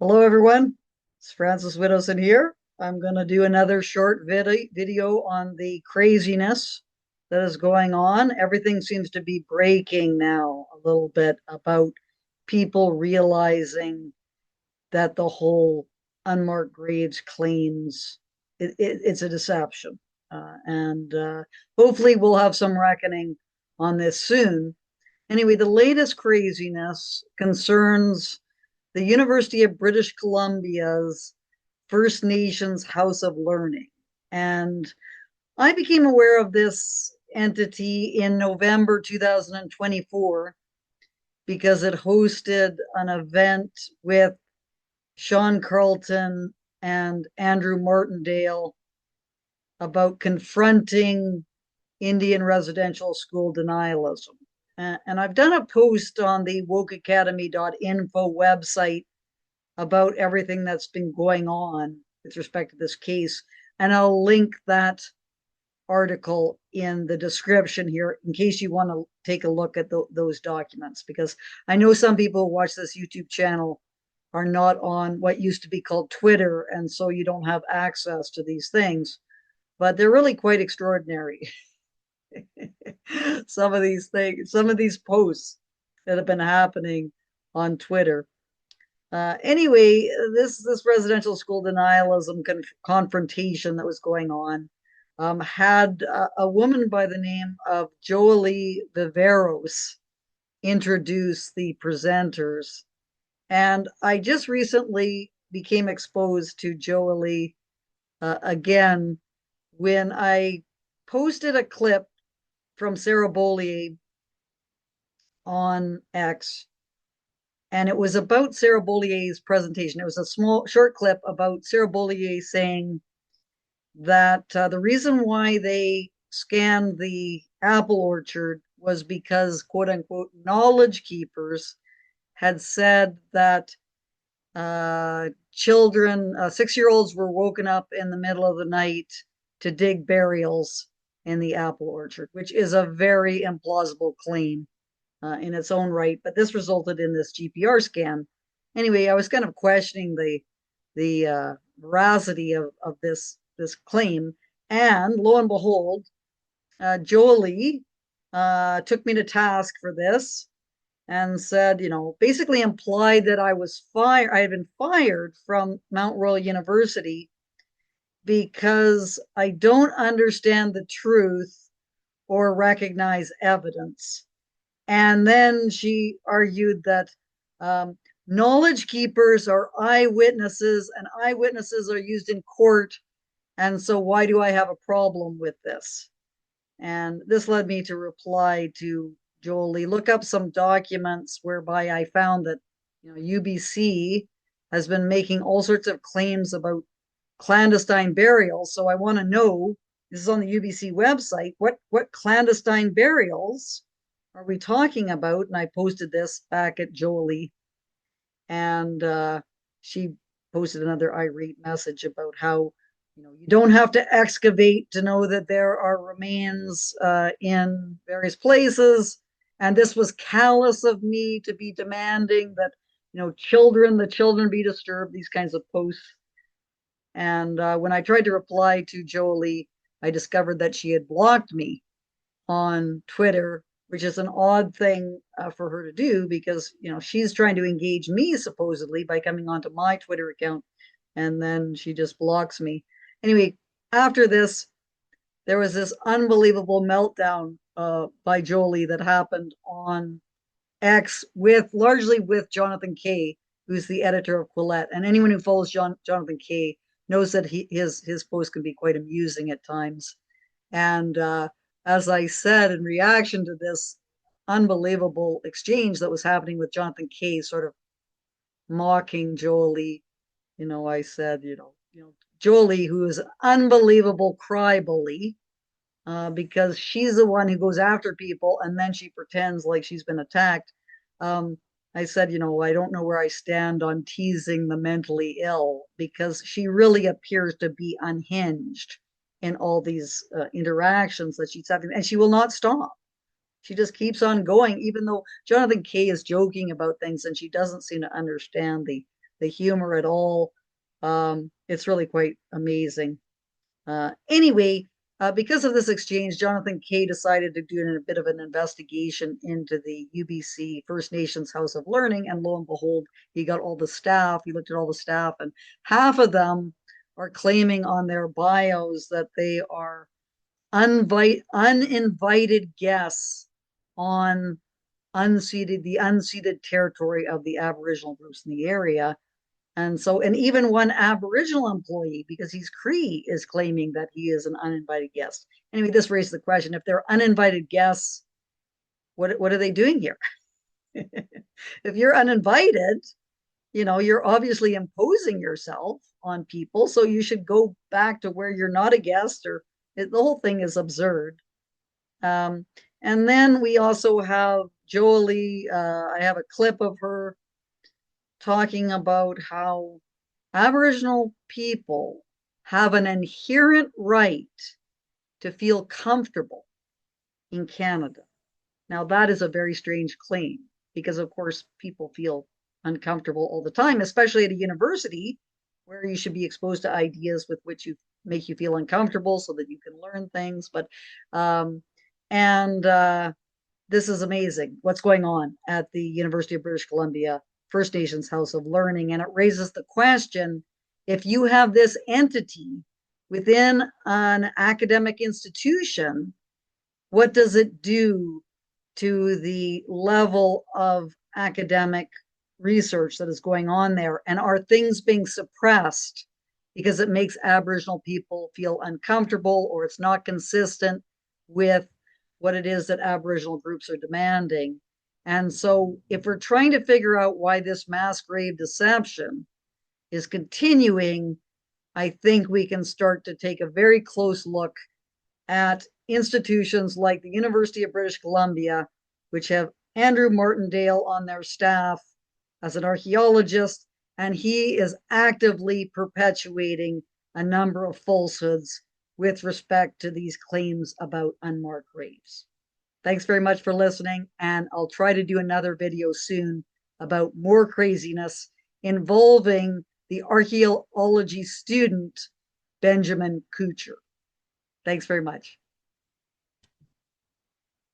Hello, everyone. It's Francis Widowson here. I'm going to do another short video on the craziness that is going on. Everything seems to be breaking now a little bit about people realizing that the whole unmarked graves claims it's a deception. And hopefully we'll have some reckoning on this soon. Anyway, the latest craziness concerns the University of British Columbia's First Nations House of Learning. And I became aware of this entity in November 2024 because it hosted an event with Sean Carlton and Andrew Martindale about confronting Indian residential school denialism. And I've done a post on the wokeacademy.info website about everything that's been going on with respect to this case. And I'll link that article in the description here in case you want to take a look at those documents, because I know some people who watch this YouTube channel are not on what used to be called Twitter, and so you don't have access to these things, but they're really quite extraordinary. Some of these things, some of these posts that have been happening on Twitter. Anyway, this residential school denialism confrontation that was going on had a woman by the name of Jolie Viveros introduce the presenters, and I just recently became exposed to Jolie again when I posted a clip from Sarah Bollier on X, and it was about Sarah Bollier's presentation. It was a small, short clip about Sarah Bollier saying that the reason why they scanned the apple orchard was because, quote unquote, knowledge keepers had said that children, 6-year-olds, were woken up in the middle of the night to dig burials in the apple orchard, which is a very implausible claim in its own right. But this resulted in this GPR scan. Anyway, I was kind of questioning the veracity of this claim, and lo and behold, Jolie took me to task for this and said, basically implied that I was fired. I had been fired from Mount Royal University because I don't understand the truth or recognize evidence. And then she argued that knowledge keepers are eyewitnesses, and eyewitnesses are used in court. And so, why do I have a problem with this? And this led me to reply to Jolie, look up some documents whereby I found that UBC has been making all sorts of claims about clandestine burials. So I want to know, this is on the UBC website, what clandestine burials are we talking about? And I posted this back at Jolie, and she posted another irate message about how you don't have to excavate to know that there are remains in various places, and this was callous of me to be demanding that the children be disturbed. These kinds of posts. And when I tried to reply to Jolie, I discovered that she had blocked me on Twitter, which is an odd thing for her to do, because she's trying to engage me supposedly by coming onto my Twitter account, and then she just blocks me. Anyway, after this, there was this unbelievable meltdown by Jolie that happened on X, largely with Jonathan Kay, who's the editor of Quillette. And anyone who follows Jonathan Kay knows that his posts can be quite amusing at times. And as I said, in reaction to this unbelievable exchange that was happening with Jonathan Kay, sort of mocking Jolie, I said, Jolie, who is an unbelievable cry bully, because she's the one who goes after people and then she pretends like she's been attacked. I said, I don't know where I stand on teasing the mentally ill, because she really appears to be unhinged in all these interactions that she's having, and she will not stop. She just keeps on going, even though Jonathan Kay is joking about things, and she doesn't seem to understand the the humor at all. It's really quite amazing. Anyway, because of this exchange, Jonathan Kay decided to do a bit of an investigation into the UBC First Nations House of Learning, and lo and behold, he got all the staff. He looked at all the staff, and half of them are claiming on their bios that they are uninvited guests on the unceded territory of the Aboriginal groups in the area. And so, and even one Aboriginal employee, because he's Cree, is claiming that he is an uninvited guest. Anyway, this raises the question: if they're uninvited guests, what are they doing here? If you're uninvited, you're obviously imposing yourself on people, so you should go back to where you're not a guest, or the whole thing is absurd. And then we also have Jolie. I have a clip of her talking about how Aboriginal people have an inherent right to feel comfortable in Canada. Now, that is a very strange claim because, of course, people feel uncomfortable all the time, especially at a university where you should be exposed to ideas with which you make you feel uncomfortable so that you can learn things. But, and this is amazing what's going on at the University of British Columbia First Nations House of Learning. And it raises the question, if you have this entity within an academic institution, what does it do to the level of academic research that is going on there? And are things being suppressed because it makes Aboriginal people feel uncomfortable, or it's not consistent with what it is that Aboriginal groups are demanding? And so, if we're trying to figure out why this mass grave deception is continuing, I think we can start to take a very close look at institutions like the University of British Columbia, which have Andrew Martindale on their staff as an archaeologist, and he is actively perpetuating a number of falsehoods with respect to these claims about unmarked graves. Thanks very much for listening, and I'll try to do another video soon about more craziness involving the archaeology student Benjamin Kuchar. Thanks very much.